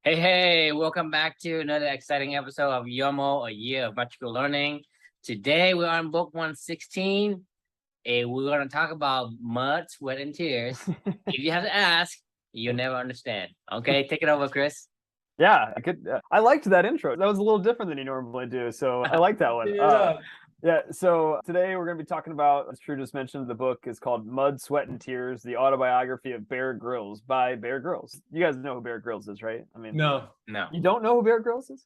Hey, welcome back to another exciting episode of YOML, a year of magical learning. Today we're on book 116, and we're going to talk about mud, sweat, and tears. If you have to ask, you'll never understand. Okay, take it over, Chris. Yeah, good. I liked that intro. That was a little different than you normally do, so I like that one. Yeah, so today we're going to be talking about, as Drew just mentioned, the book is called Mud, Sweat, and Tears, the Autobiography of Bear Grylls by Bear Grylls. You guys know who Bear Grylls is, right? I mean, No. you don't know who Bear Grylls is?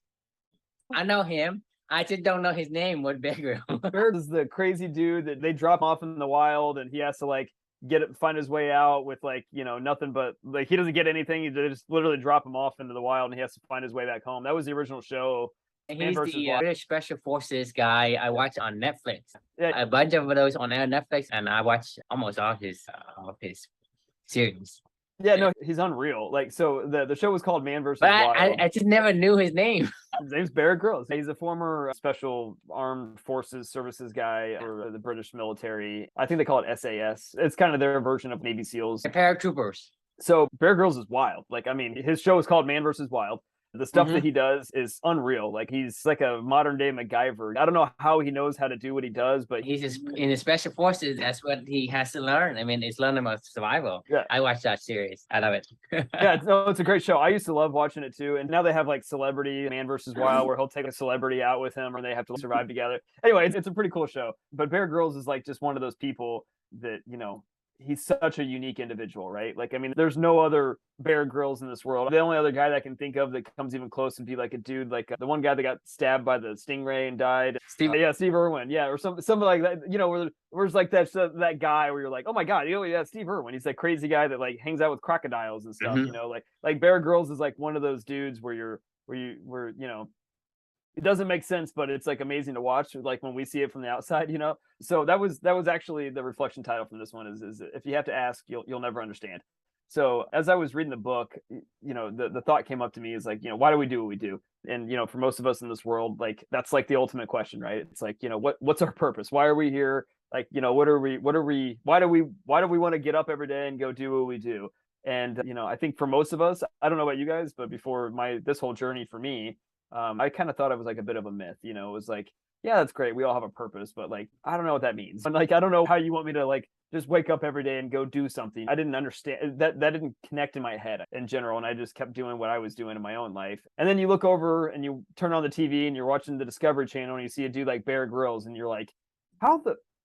I know him. I just don't know his name. What Bear Grylls? Bear is the crazy dude that they drop off in the wild, and he has to find his way out with nothing but he doesn't get anything. They just literally drop him off into the wild, and he has to find his way back home. That was the original show. He's the British Special Forces guy I watched on Netflix. Yeah. A bunch of those on Netflix, and I watched almost all his series. Yeah, no, he's unreal. So the show was called Man vs. But Wild. I just never knew his name. His name's Bear Grylls. He's a former special armed forces services guy for the British military. I think they call it SAS. It's kind of their version of Navy SEALs. The paratroopers. So Bear Grylls is wild. His show is called Man vs. Wild. The stuff that he does is unreal. He's like a modern day MacGyver. I don't know how he knows how to do what he does, but he's just in the special forces. That's what he has to learn. I mean, it's learning about survival. Yeah. I watched that series. I love it. Yeah, it's a great show. I used to love watching it too. And now they have Celebrity Man vs. Wild, where he'll take a celebrity out with him, or they have to survive together. Anyway, it's a pretty cool show. But Bear Grylls is just one of those people that he's such a unique individual, right? There's no other Bear Grylls in this world. The only other guy that I can think of that comes even close would be a dude the one guy that got stabbed by the stingray and died. Steve Irwin, yeah, or something like that. Where's that guy where you're like, oh my god, yeah, Steve Irwin. He's that crazy guy that hangs out with crocodiles and stuff. Bear Grylls is one of those dudes where it doesn't make sense, but it's amazing to watch when we see it from the outside, So that was actually the reflection title from this one is if you have to ask, you'll never understand. So as I was reading the book, the thought came up to me is why do we do what we do? And for most of us in this world, that's the ultimate question, right? It's what's our purpose? Why are we here? Why do we want to get up every day and go do what we do? And I think for most of us, I don't know about you guys, but before this whole journey for me, I kind of thought it was a bit of a myth. It was yeah, that's great, we all have a purpose, but I don't know what that means. And I don't know how you want me to just wake up every day and go do something. I didn't understand that didn't connect in my head in general, and I just kept doing what I was doing in my own life. And then you look over and you turn on the TV and you're watching the Discovery Channel and you see a dude like Bear Grylls and you're like,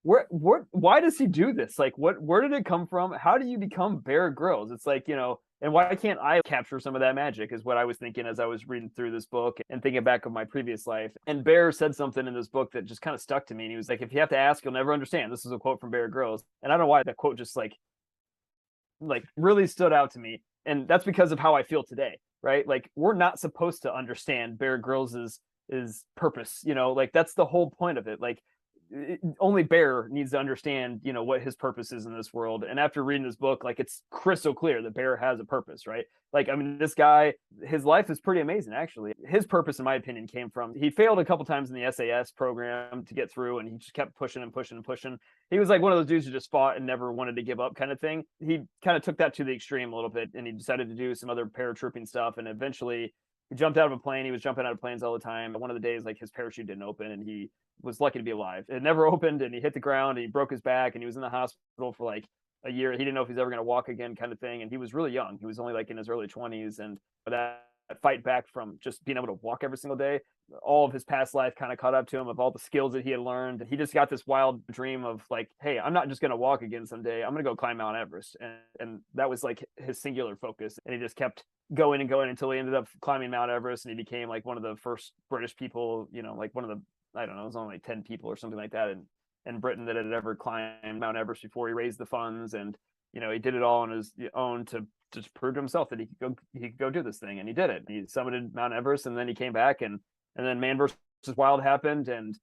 why does he do this? Where did it come from? How do you become Bear Grylls? It's and why can't I capture some of that magic is what I was thinking as I was reading through this book and thinking back of my previous life. And Bear said something in this book that just kind of stuck to me. And he was like, if you have to ask, you'll never understand. This is a quote from Bear Grylls. And I don't know why that quote just really stood out to me. And that's because of how I feel today, right? We're not supposed to understand Bear Grylls' purpose, that's the whole point of it. Only Bear needs to understand, what his purpose is in this world. And after reading this book, it's crystal clear that Bear has a purpose, right? This guy, his life is pretty amazing, actually. His purpose, in my opinion, came from, he failed a couple times in the SAS program to get through, and he just kept pushing and pushing and pushing. He was one of those dudes who just fought and never wanted to give up kind of thing. He kind of took that to the extreme a little bit, and he decided to do some other paratrooping stuff, and eventually he jumped out of a plane. He was jumping out of planes all the time. One of the days, his parachute didn't open, and he was lucky to be alive. It never opened, and he hit the ground, and he broke his back, and he was in the hospital for a year. He didn't know if he's ever going to walk again, kind of thing. And he was really young. He was only in his early 20s. And that fight back from just being able to walk every single day, all of his past life kind of caught up to him, of all the skills that he had learned. He just got this wild dream of hey, I'm not just going to walk again someday. I'm going to go climb Mount Everest. And that was his singular focus. And he just kept going and going until he ended up climbing Mount Everest. And he became one of the first British people, one of the, I don't know, it was only 10 people or something like that in Britain that had ever climbed Mount Everest before. He raised the funds, and he did it all on his own to just prove to himself that he could go do this thing, and he did it. He summited Mount Everest, and then he came back, and then Man vs. Wild happened, and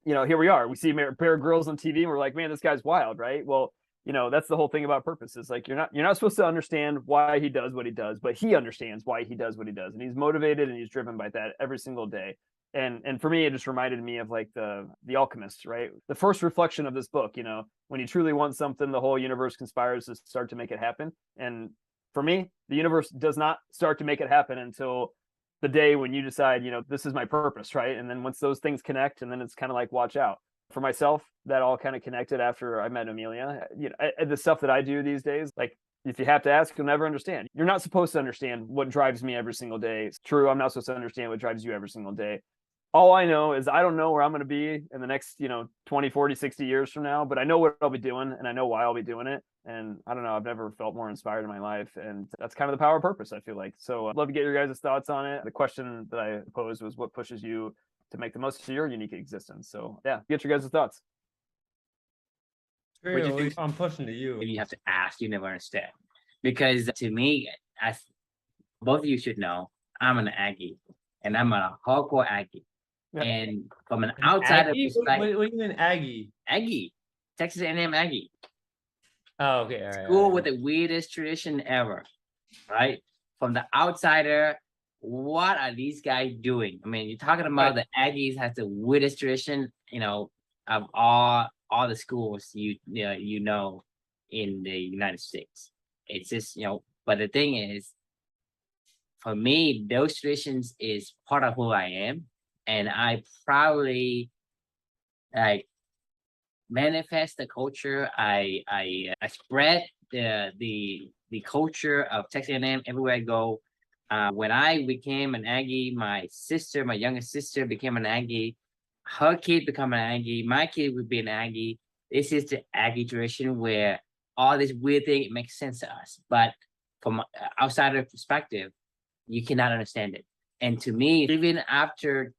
here we are. We see Bear Grylls on TV, and we're like, man, this guy's wild, right? Well, that's the whole thing about purpose. Is you're not supposed to understand why he does what he does, but he understands why he does what he does, and he's motivated and he's driven by that every single day. And for me, it just reminded me of the Alchemist, right? The first reflection of this book, when you truly want something, the whole universe conspires to start to make it happen. And For me, the universe does not start to make it happen until the day when you decide, this is my purpose, right? And then once those things connect, and then it's kind of like, watch out. For myself, that all kind of connected after I met Amelia. The stuff that I do these days, like, if you have to ask, you'll never understand. You're not supposed to understand what drives me every single day. It's true, I'm not supposed to understand what drives you every single day. All I know is I don't know where I'm going to be in the next, 20, 40, 60 years from now, but I know what I'll be doing, and I know why I'll be doing it. And I don't know, I've never felt more inspired in my life. And that's kind of the power of purpose, I feel like. So I'd love to get your guys' thoughts on it. The question that I posed was, what pushes you to make the most of your unique existence? So yeah, get your guys' thoughts. I'm pushing to you. If you have to ask, you never understand. Because to me, as both of you should know, I'm an Aggie, and I'm a hardcore Aggie. Yeah. And from an outsider perspective, What do you mean Aggie? Aggie, Texas A&M Aggie. Oh, okay, all right. School with the weirdest tradition ever, right? From the outsider, what are these guys doing? I mean, you're talking about the Aggies has the weirdest tradition, of all the schools in the United States. It's just, but the thing is, for me, those traditions is part of who I am, and I proudly manifest the culture. I spread the culture of Texas A&M everywhere I go. When I became an Aggie, my youngest sister became an Aggie. Her kid became an Aggie. My kid would be an Aggie. This is the Aggie tradition where all this weird thing, it makes sense to us. But from outsider perspective, you cannot understand it. And to me, even after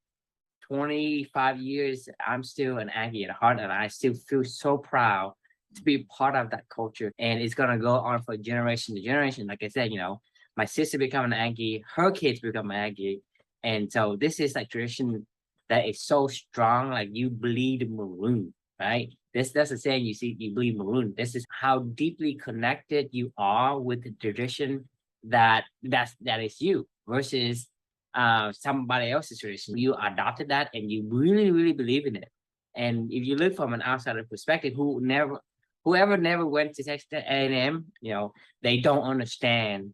25 years, I'm still an Aggie at heart, and I still feel so proud to be part of that culture. And it's gonna go on for generation to generation. Like I said, my sister become an Aggie, her kids become an Aggie. And so this is like tradition that is so strong, like you bleed maroon, right? That's the saying, you bleed maroon. This is how deeply connected you are with the tradition that is you versus somebody else's tradition. You adopted that and you really, really believe in it. And if you look from an outsider perspective, whoever never went to Texas A&M, they don't understand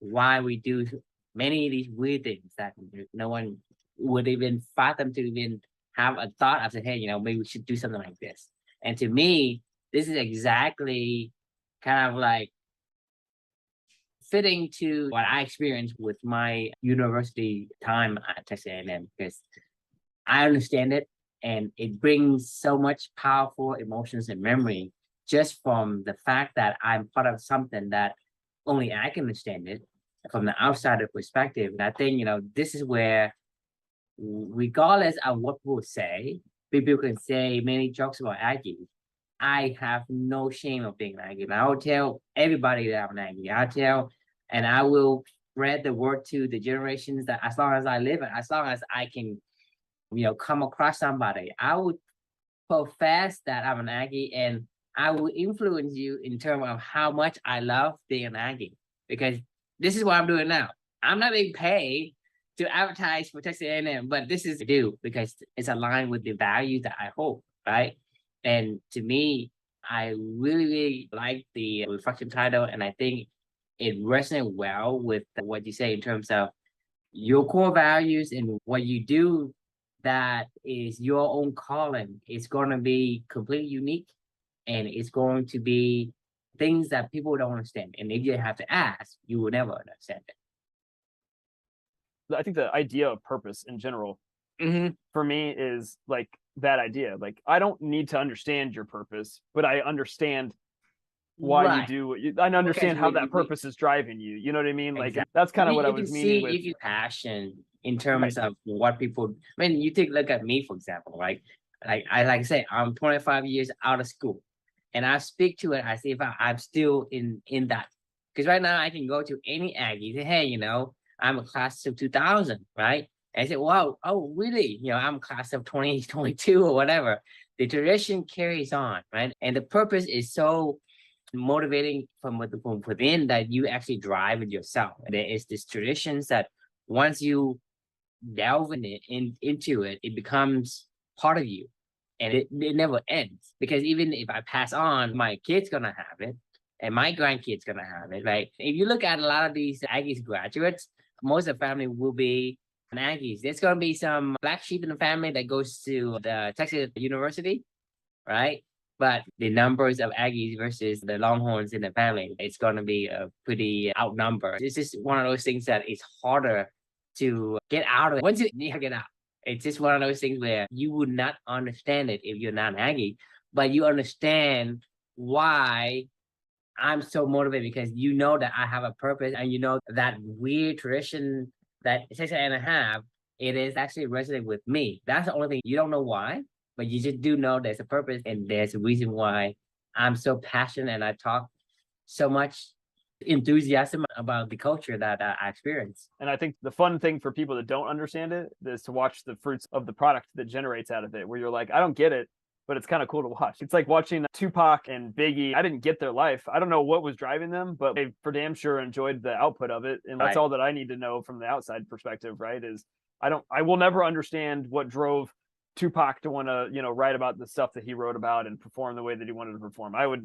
why we do many of these weird things that no one would even fathom to even have a thought of saying, hey, maybe we should do something like this. And to me, this is exactly kind of like fitting to what I experienced with my university time at Texas A&M, because I understand it, and it brings so much powerful emotions and memory just from the fact that I'm part of something that only I can understand it from the outsider perspective. And I think, this is where, regardless of what people say, people can say many jokes about Aggie. I have no shame of being an Aggie. And I will tell everybody that I'm an Aggie. And I will spread the word to the generations that as long as I live, and as long as I can, come across somebody, I would profess that I'm an Aggie, and I will influence you in terms of how much I love being an Aggie, because this is what I'm doing now. I'm not being paid to advertise for Texas A&M, but this is to do because it's aligned with the values that I hold, right? And to me, I really, really like the reflection title, and I think it resonates well with what you say in terms of your core values and what you do that is your own calling. It's going to be completely unique, and it's going to be things that people don't understand. And if you have to ask, you will never understand it. I think the idea of purpose in general, for me, is like that idea. Like, I don't need to understand your purpose, but I understand why you do what you, I understand how that purpose is driving you. You know what I mean? Like, that's kind of what I was meaning with your passion in terms of what people, I mean, you look at me, for example, right? Like I say, I'm 25 years out of school, and I speak to it. I see if I'm still in that, because right now I can go to any Aggie, say, hey, I'm a class of 2000, right? And I say, wow, oh, really? I'm a class of 2022 or whatever. The tradition carries on, right? And the purpose is so motivating from within that you actually drive it yourself. There is this traditions that once you delve into it, it becomes part of you, and it never ends, because even if I pass on, my kid's gonna have it, and my grandkids gonna have it, right? If you look at a lot of these Aggies graduates, most of the family will be an Aggies. There's gonna be some black sheep in the family that goes to the Texas University, right? But the numbers of Aggies versus the Longhorns in the family, it's gonna be a pretty outnumbered. It's just one of those things that it's harder to get out of it. Once you get out, it's just one of those things where you would not understand it if you're not an Aggie, but you understand why I'm so motivated because you know that I have a purpose and you know that weird tradition that Texas A&M have, it is actually resonating with me. That's the only thing. You don't know why, but you just do know there's a purpose and there's a reason why I'm so passionate and I talk so much enthusiasm about the culture that I experience. And I think the fun thing for people that don't understand it is to watch the fruits of the product that generates out of it, where you're like, I don't get it, but it's kind of cool to watch. It's like watching Tupac and Biggie. I didn't get their life. I don't know what was driving them, but they for damn sure enjoyed the output of it. And that's all that I need to know from the outside perspective, right? Is I will never understand what drove Tupac to want to, write about the stuff that he wrote about and perform the way that he wanted to perform. I would,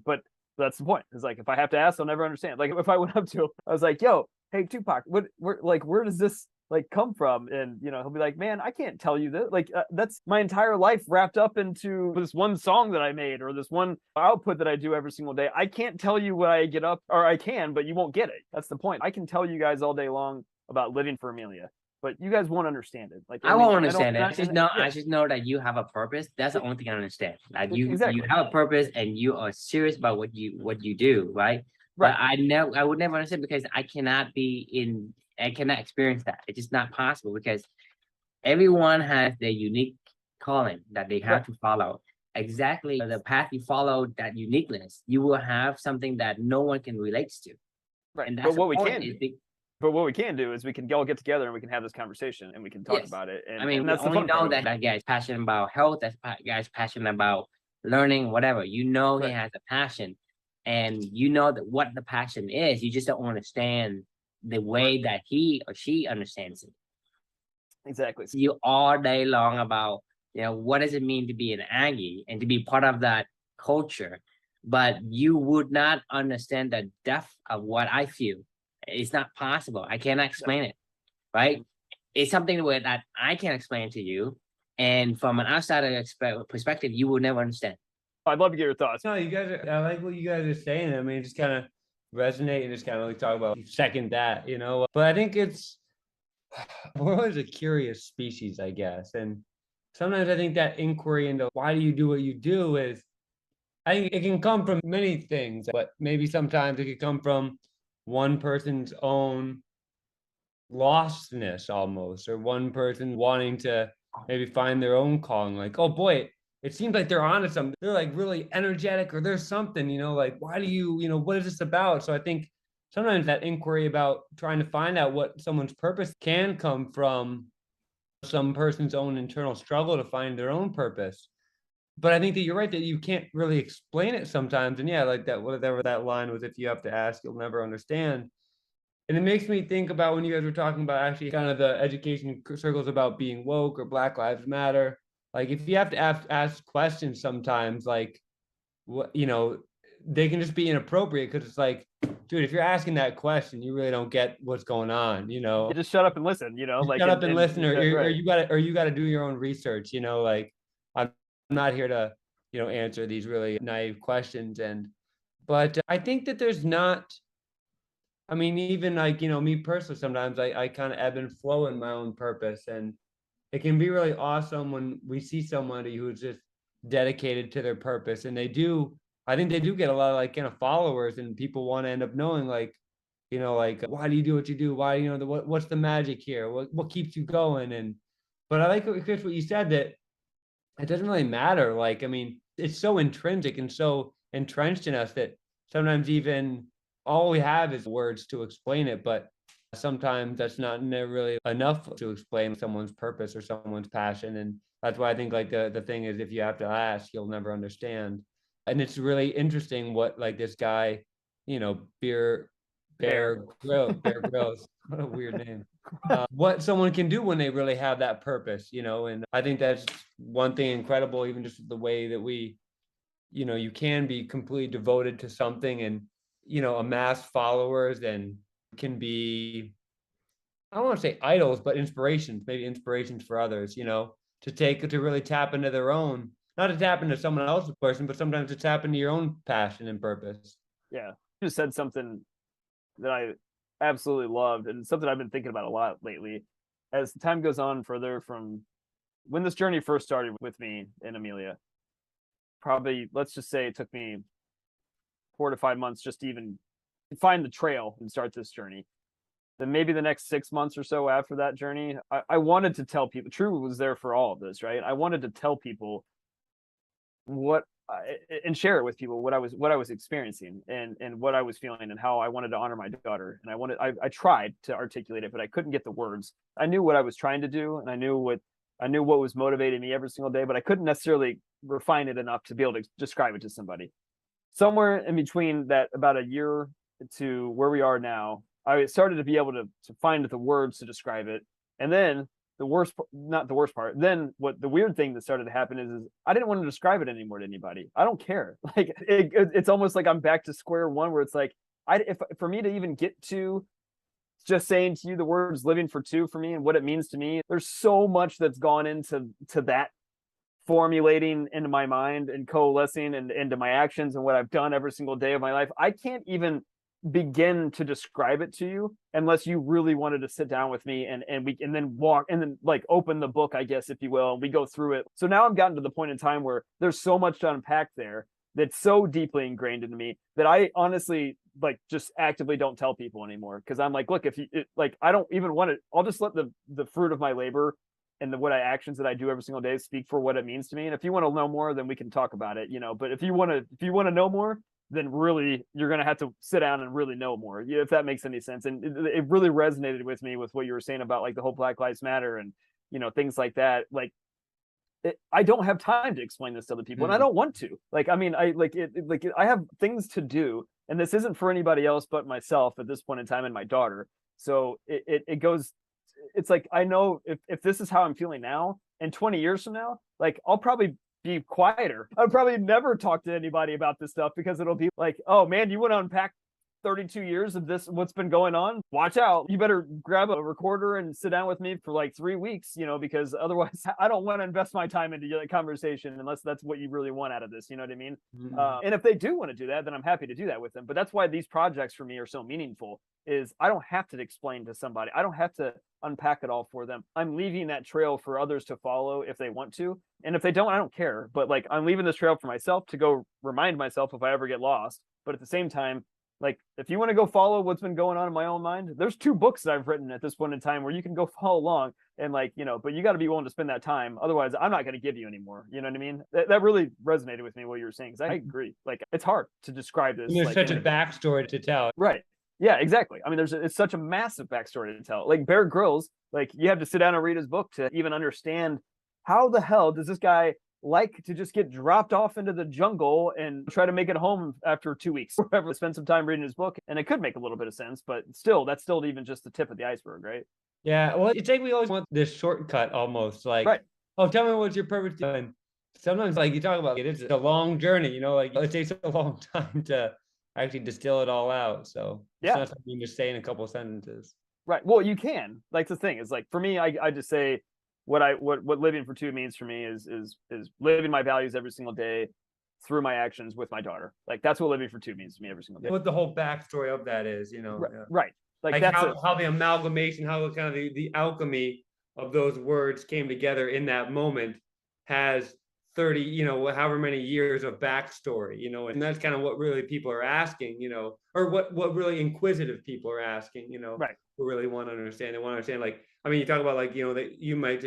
but that's the point. It's like, if I have to ask, I'll never understand. Like if I went up to him, I was like, yo, hey, Tupac, where does this come from? And he'll be like, man, I can't tell you this. That's my entire life wrapped up into this one song that I made or this one output that I do every single day. I can't tell you what I get up, or I can, but you won't get it. That's the point. I can tell you guys all day long about living for Amelia, but you guys won't understand it. I won't understand it. I just know that you have a purpose. That's the only thing I understand. That you have a purpose and you are serious about what you do, right? But I would never understand because I cannot experience that. It's just not possible because everyone has their unique calling that they have to follow. Exactly the path you follow, that uniqueness, you will have something that no one can relate to. Right. And that's but what we can do is we can all get together and we can have this conversation and we can talk about it. And and that's we only know that guy is passionate about health. That guy's passionate about learning, whatever. He has a passion, and you know that what the passion is. You just don't understand the way that he or she understands it. Exactly. So you all day long about what does it mean to be an Aggie and to be part of that culture, but you would not understand the depth of what I feel. It's not possible. I cannot explain it, right? It's something that I can explain to you, and from an outsider perspective, you will never understand. I'd love to get your thoughts. No, I like what you guys are saying. I mean, just kind of resonate and just kind of like talk about second that, But I think we're always a curious species, I guess. And sometimes I think that inquiry into why do you do what you do I think it can come from many things, but maybe sometimes it could come from one person's own lostness almost, or one person wanting to maybe find their own calling. Like, oh boy, it seems like they're onto something. They're like really energetic, or there's something, like, why do you, what is this about? So I think sometimes that inquiry about trying to find out what someone's purpose can come from some person's own internal struggle to find their own purpose. But I think that you're right that you can't really explain it sometimes. And yeah, like that, whatever that line was, if you have to ask, you'll never understand. And it makes me think about when you guys were talking about actually kind of the education circles about being woke or Black Lives Matter. Like if you have to ask questions sometimes, like what, they can just be inappropriate because it's like, dude, if you're asking that question, you really don't get what's going on, You just shut up and listen, shut up and listen, or you gotta do your own research, like I'm not here to, answer these really naive questions. But I think that there's not, I mean, even like, me personally, sometimes I kind of ebb and flow in my own purpose. And it can be really awesome when we see somebody who's just dedicated to their purpose. And I think they do get a lot of like kind of followers, and people want to end up knowing like, why do you do what you do? Why, what's the magic here? What keeps you going? But I like, Chris, what you said, that it doesn't really matter. Like, I mean, it's so intrinsic and so entrenched in us that sometimes even all we have is words to explain it, but sometimes that's not really enough to explain someone's purpose or someone's passion. And that's why I think like the thing is, if you have to ask, you'll never understand. And it's really interesting what like this guy, Bear Grylls, what a weird name. What someone can do when they really have that purpose, and I think that's one thing incredible, even just the way that we you can be completely devoted to something and, amass followers and can be, I don't want to say idols, but inspirations, maybe inspirations for others, to really tap into their own, not to tap into someone else's person, but sometimes to tap into your own passion and purpose. Yeah. You just said something that I absolutely loved and something I've been thinking about a lot lately. As time goes on further from when this journey first started with me and Amelia, probably, let's just say it took me 4 to 5 months just to even find the trail and start this journey. Then maybe the next 6 months or so after that journey, I wanted to tell people, True was there for all of this, right? I wanted to tell people and share it with people what I was experiencing and what I was feeling and how I wanted to honor my daughter. And I tried to articulate it, but I couldn't get the words. I knew what I was trying to do, and I knew what was motivating me every single day, but I couldn't necessarily refine it enough to be able to describe it to somebody. Somewhere in between that, about a year to where we are now, I started to be able to find the words to describe it. And then not the worst part, then what the weird thing that started to happen is I didn't want to describe it anymore to anybody. I don't care. Like it's almost like I'm back to square one, where it's like, if for me to even get to just saying to you the words living for two for me and what it means to me, there's so much that's gone into that formulating into my mind and coalescing and into my actions and what I've done every single day of my life. I can't even begin to describe it to you unless you really wanted to sit down with me and then walk and then like open the book, I guess, if you will, and we go through it. So now I've gotten to the point in time where there's so much to unpack there that's so deeply ingrained into me that I honestly like just actively don't tell people anymore, because I'm like, look, if you like, I don't even want to, I'll just let the fruit of my labor and what actions that I do every single day speak for what it means to me. And if you want to know more, then we can talk about it, but if you want to know more, then really you're going to have to sit down and really know more, if that makes any sense. And it really resonated with me with what you were saying about like the whole Black Lives Matter and, things like that. Like, I don't have time to explain this to other people, and I don't want to. Like, I mean, I have things to do, and this isn't for anybody else but myself at this point in time and my daughter. So it goes, it's like, I know if this is how I'm feeling now, and 20 years from now, like I'll probably be quieter. I'll probably never talk to anybody about this stuff, because it'll be like, oh man, you want to unpack 32 years of this, what's been going on? Watch out. You better grab a recorder and sit down with me for like 3 weeks, because otherwise I don't want to invest my time into the conversation unless that's what you really want out of this. You know what I mean? Mm-hmm. And if they do want to do that, then I'm happy to do that with them. But that's why these projects for me are so meaningful, is I don't have to explain to somebody. I don't have to unpack it all for them. I'm leaving that trail for others to follow if they want to. And if they don't, I don't care. But like, I'm leaving this trail for myself to go remind myself if I ever get lost. But at the same time, like, if you want to go follow what's been going on in my own mind, there's 2 books that I've written at this point in time where you can go follow along and like, but you got to be willing to spend that time. Otherwise, I'm not going to give you anymore. You know what I mean? That really resonated with me, what you were saying, because I agree. Like, it's hard to describe this. There's like, such a backstory to tell. Right. Yeah, exactly. I mean, it's such a massive backstory to tell. Like Bear Grylls, like you have to sit down and read his book to even understand how the hell does this guy like to just get dropped off into the jungle and try to make it home after 2 weeks or whatever. Spend some time reading his book, and it could make a little bit of sense, but still, that's still even just the tip of the iceberg, right? Yeah, well, it's like we always want this shortcut almost, like, right. Oh, tell me what's your purpose. And sometimes, like you talk about, it's a long journey, like it takes a long time to actually distill it all out. So it's not something you just say in a couple of sentences. Right. Well, you can. Like, the thing is, like, for me, I just say, what living for two means for me is living my values every single day through my actions with my daughter. Like, that's what living for two means to me every single day. What the whole backstory of that is, Right. Like that's how the amalgamation, how kind of the alchemy of those words came together in that moment has 30, however many years of backstory, and that's kind of what really people are asking, or what really inquisitive people are asking, right. Who really want to understand. They want to understand, like, I mean, you talk about, like, that you might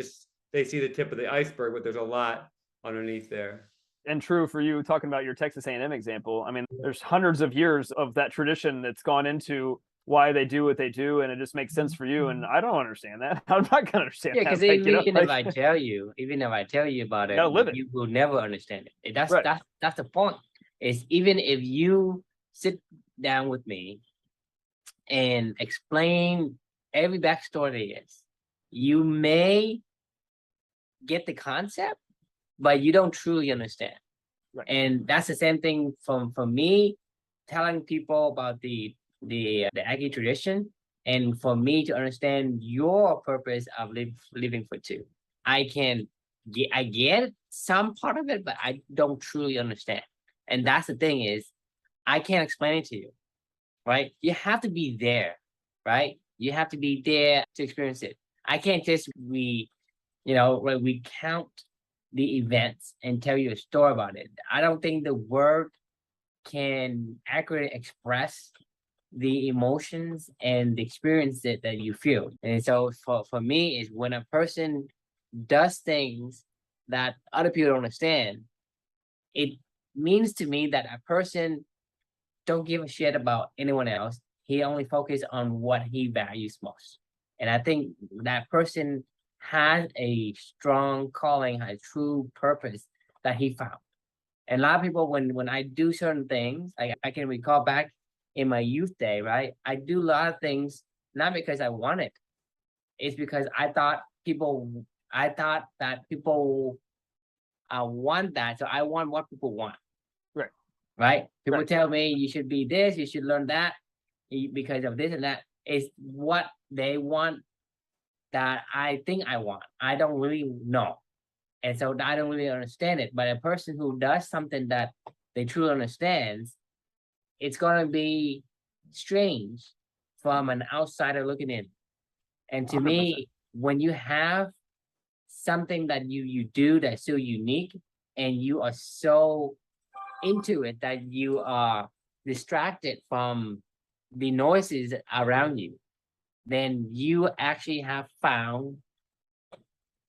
they see the tip of the iceberg, but there's a lot underneath there. And true for you, talking about your Texas A&M example. I mean, there's hundreds of years of that tradition that's gone into why they do what they do, and it just makes sense for you. And I don't understand that. I'm not gonna understand. Yeah, because even if I tell you about it, you will never understand it. That's the point. Is even if you sit down with me and explain every backstory there is, you may get the concept, but you don't truly understand. Right. And that's the same thing from me telling people about the Aggie tradition, and for me to understand your purpose of living for two. I get some part of it, but I don't truly understand. And that's the thing is, I can't explain it to you, right? You have to be there, right? You have to be there to experience it. I can't just recount the events and tell you a story about it. I don't think the word can accurately express the emotions and the experience that you feel. And so for me is when a person does things that other people don't understand, it means to me that a person don't give a shit about anyone else. He only focus on what he values most. And I think that person has a strong calling, has true purpose that he found. And a lot of people, when I do certain things, I can recall back in my youth day, right? I do a lot of things not because I want it. It's because I thought that people want that. So I want what people want. Right. Right? People Right. tell me you should be this, you should learn that because of this and that. Is what they want that I think I want. I don't really know. And so I don't really understand it. But a person who does something that they truly understands, it's gonna be strange from an outsider looking in. And to 100%. me, when you have something that you do that's so unique and you are so into it that you are distracted from the noises around you, then you actually have found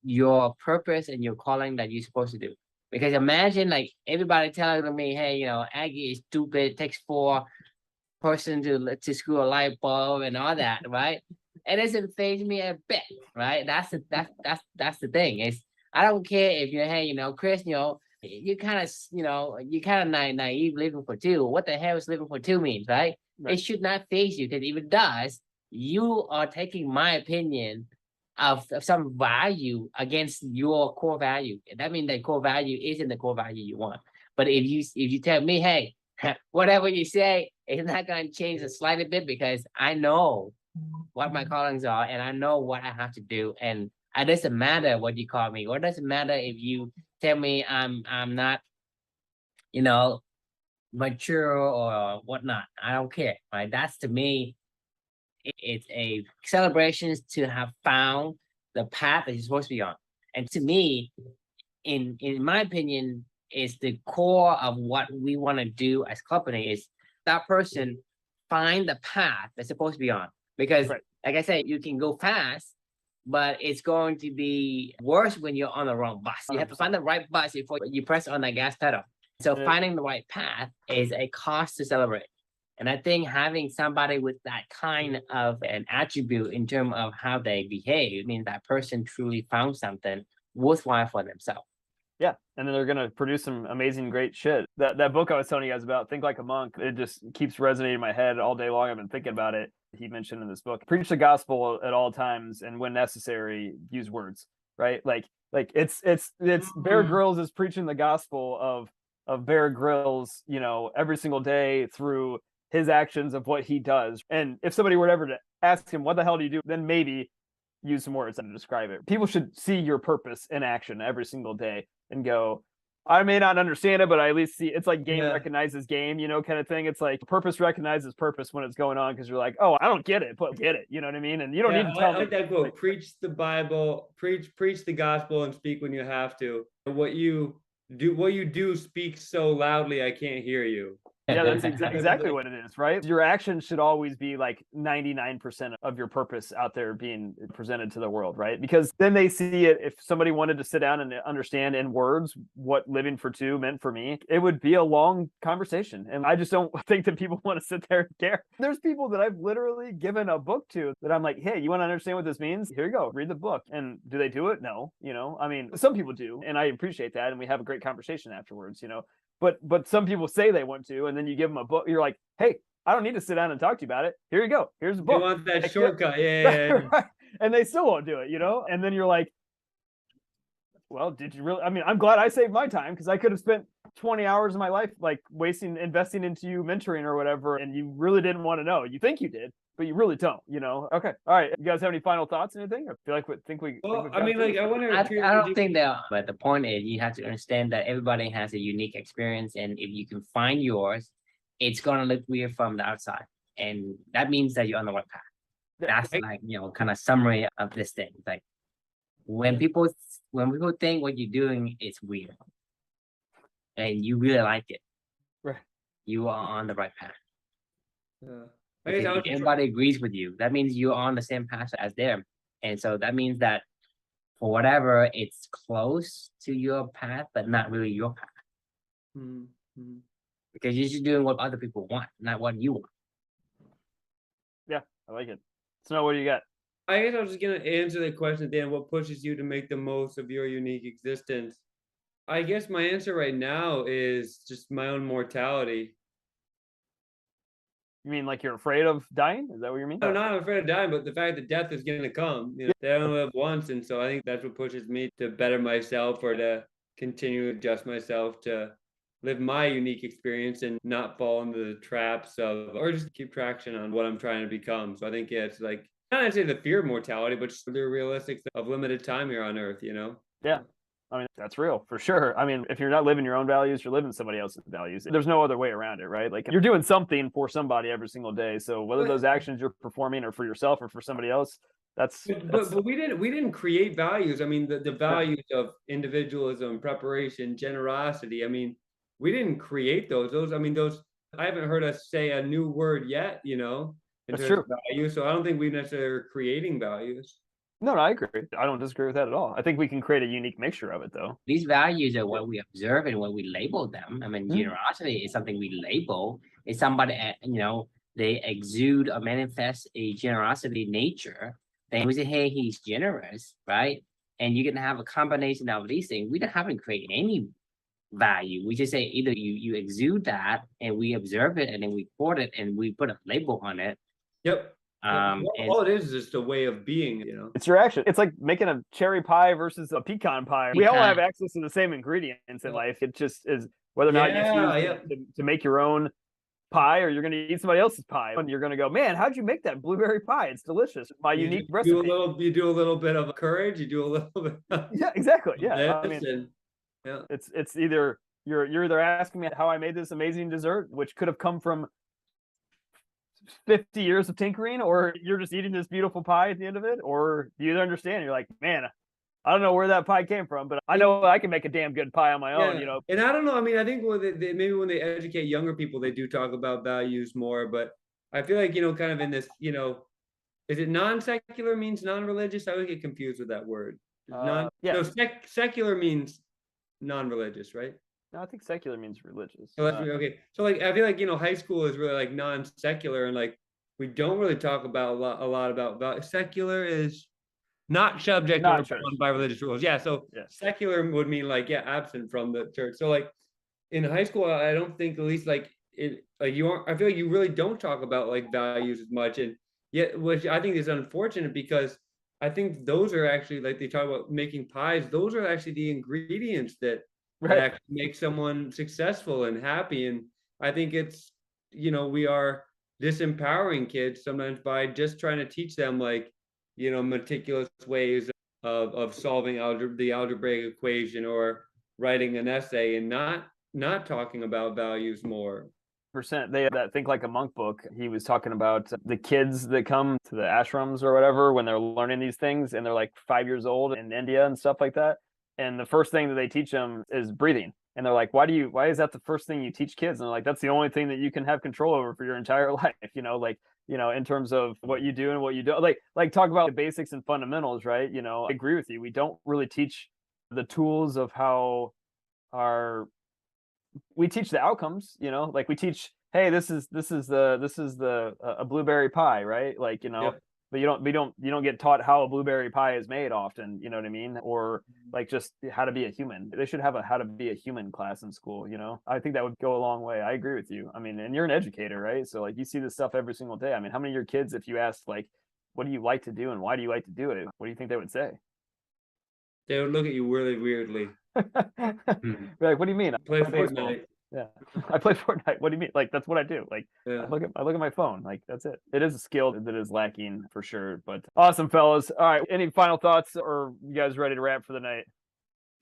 your purpose and your calling that you're supposed to do. Because imagine like everybody telling me, hey, Aggie is stupid, takes 4 person to screw a light bulb and all that, right? It doesn't faze me a bit, right? That's the thing. Is I don't care if you're, hey, Chris, you kind of naive living for two. What the hell is living for two means, right? It should not faze you, because if it does, you are taking my opinion of some value against your core value. That means that core value isn't the core value you want. But if you tell me, hey, whatever you say, it's not going to change the slightest bit, because I know what my callings are and I know what I have to do. And it doesn't matter what you call me, or it doesn't matter if you tell me I'm not, mature or whatnot. I don't care, right? That's to me, it's a celebration to have found the path that you're supposed to be on. And to me, in my opinion, is the core of what we want to do as company is that person find the path they're supposed to be on. Because like I said, you can go fast, but it's going to be worse when you're on the wrong bus. You have to find the right bus before you press on the gas pedal. So finding the right path is a cost to celebrate. And I think having somebody with that kind of an attribute in terms of how they behave means that person truly found something worthwhile for themselves. Yeah, and then they're gonna produce some amazing, great shit. That book I was telling you guys about, Think Like a Monk, it just keeps resonating in my head all day long. I've been thinking about it. He mentioned in this book, preach the gospel at all times, and when necessary, use words. Right? Like it's Bear Grylls is preaching the gospel of Bear Grylls, every single day through his actions of what he does. And if somebody were ever to ask him, what the hell do you do? Then maybe use some words to describe it. People should see your purpose in action every single day and go, I may not understand it, but I at least see. It's like game recognizes game, kind of thing. It's like purpose recognizes purpose when it's going on, because you're like, oh, I don't get it, but get it. You know what I mean? And you don't need to tell me. I like that quote. Preach the Bible, preach the gospel, and speak when you have to. What you do speaks so loudly I can't hear you. Yeah, that's exactly what it is, right? Your actions should always be like 99% of your purpose out there being presented to the world, right? Because then they see it. If somebody wanted to sit down and understand in words what living for two meant for me, it would be a long conversation. And I just don't think that people want to sit there and care. There's people that I've literally given a book to that I'm like, hey, you want to understand what this means? Here you go, read the book. And do they do it? No, I mean, some people do, and I appreciate that. And we have a great conversation afterwards, But some people say they want to, and then you give them a book. You're like, hey, I don't need to sit down and talk to you about it. Here you go. Here's the book. You want that shortcut. Yeah. Right. And they still won't do it, And then you're like, well, did you really? I mean, I'm glad I saved my time, because I could have spent 20 hours of my life, like investing into you, mentoring or whatever, and you really didn't want to know. You think you did, but you really don't, you know? Okay. All right. You guys have any final thoughts, anything? I feel like Well, I mean, like, I want I to. don't think that, but the point is you have to understand that everybody has a unique experience, and if you can find yours, it's gonna look weird from the outside, and that means that you're on the right path. That's like, kind of summary of this thing. Like when people think what you're doing is weird, and you really like it, Right. you are on the right path. I guess If everybody agrees with you, that means you're on the same path as them. And so that means that for whatever, it's close to your path, but not really your path. Mm-hmm. Because you're just doing what other people want, not what you want. Yeah, I like it. So what do you got? I guess I was just gonna answer the question, Dan. What pushes you to make the most of your unique existence? I guess my answer right now is just my own mortality. You mean like you're afraid of dying? Is that what you mean? I'm not afraid of dying, but the fact that death is gonna come. They only live once, and so I think that's what pushes me to better myself or to continue to adjust myself to live my unique experience and not fall into the traps of, or just keep traction on what I'm trying to become. So I think it's like, not necessarily the fear of mortality, but just the realistics of limited time here on Earth, Yeah. I mean, that's real for sure. I mean, if you're not living your own values, you're living somebody else's values. There's no other way around it, right? Like you're doing something for somebody every single day. So whether those actions you're performing are for yourself or for somebody else, but we didn't create values. I mean, the values of individualism, preparation, generosity. I mean, we didn't create those. I haven't heard us say a new word yet, in That's terms true. of values. So I don't think we necessarily are creating values. No, I agree. I don't disagree with that at all. I think we can create a unique mixture of it, though. These values are what we observe and what we label them. I mean, generosity is something we label. It's somebody, they exude or manifest a generosity nature. Then we say, hey, he's generous, right? And you can have a combination of these things. We haven't created any value. We just say either you exude that and we observe it and then we report it and we put a label on it. Yep. All it is just a way of being, It's your action. It's like making a cherry pie versus a pecan pie. We all have access to the same ingredients in life. It just is whether or not you choose to make your own pie or you're going to eat somebody else's pie. And you're going to go, man, how'd you make that blueberry pie? It's delicious. My unique recipe. You do a little bit of courage. You do a little bit. Yeah, exactly. Yeah. I mean, yeah. It's either you're either asking me how I made this amazing dessert, which could have come from 50 years of tinkering, or you're just eating this beautiful pie at the end of it, or you either understand, you're like, man, I don't know where that pie came from, but I know I can make a damn good pie on my own, And I don't know. I mean, I think maybe when they educate younger people, they do talk about values more, but I feel like, kind of in this, is it non-secular means non-religious? I always get confused with that word. Secular means non-religious, right? No, I think secular means religious. So okay. So like, I feel like, high school is really like non-secular, and like, we don't really talk about a lot about secular is not subject by religious rules. Yeah. So secular would mean like, absent from the church. So like in high school, I don't think, at least like it, like I feel like you really don't talk about like values as much. And yet, which I think is unfortunate, because I think those are actually, like they talk about making pies, those are actually the ingredients that actually make someone successful and happy. And I think it's, we are disempowering kids sometimes by just trying to teach them like, meticulous ways of solving the algebraic equation or writing an essay, and not talking about values more. They have that Think Like a Monk book. He was talking about the kids that come to the ashrams or whatever when they're learning these things, and they're like 5 years old in India and stuff like that. And the first thing that they teach them is breathing. And they're like, why is that the first thing you teach kids? And they're like, that's the only thing that you can have control over for your entire life, in terms of what you do and what you don't. Like talk about the basics and fundamentals, right? I agree with you. We don't really teach the tools of how we teach the outcomes, like we teach, hey, this is a blueberry pie, right? Like, but you don't get taught how a blueberry pie is made often, you know what I mean? Or like just how to be a human. They should have a how to be a human class in school, I think that would go a long way. I agree with you. I mean, and you're an educator, right? So like you see this stuff every single day. I mean, how many of your kids, if you ask like, what do you like to do and why do you like to do it? What do you think they would say? They would look at you really weirdly. Be like, what do you mean? I Play baseball. Fortnite. Yeah, I play Fortnite. What do you mean? Like, that's what I do. Like, Yeah. I look at my phone. Like, that's it. It is a skill that is lacking for sure. But awesome, fellas. All right, any final thoughts, or you guys ready to wrap for the night?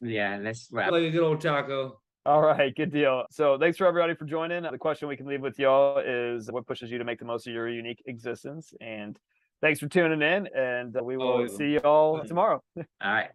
Yeah, let's wrap. Like a good old taco. All right, good deal. So thanks for everybody for joining. The question we can leave with y'all is, what pushes you to make the most of your unique existence? And thanks for tuning in, and we will see y'all tomorrow. All right.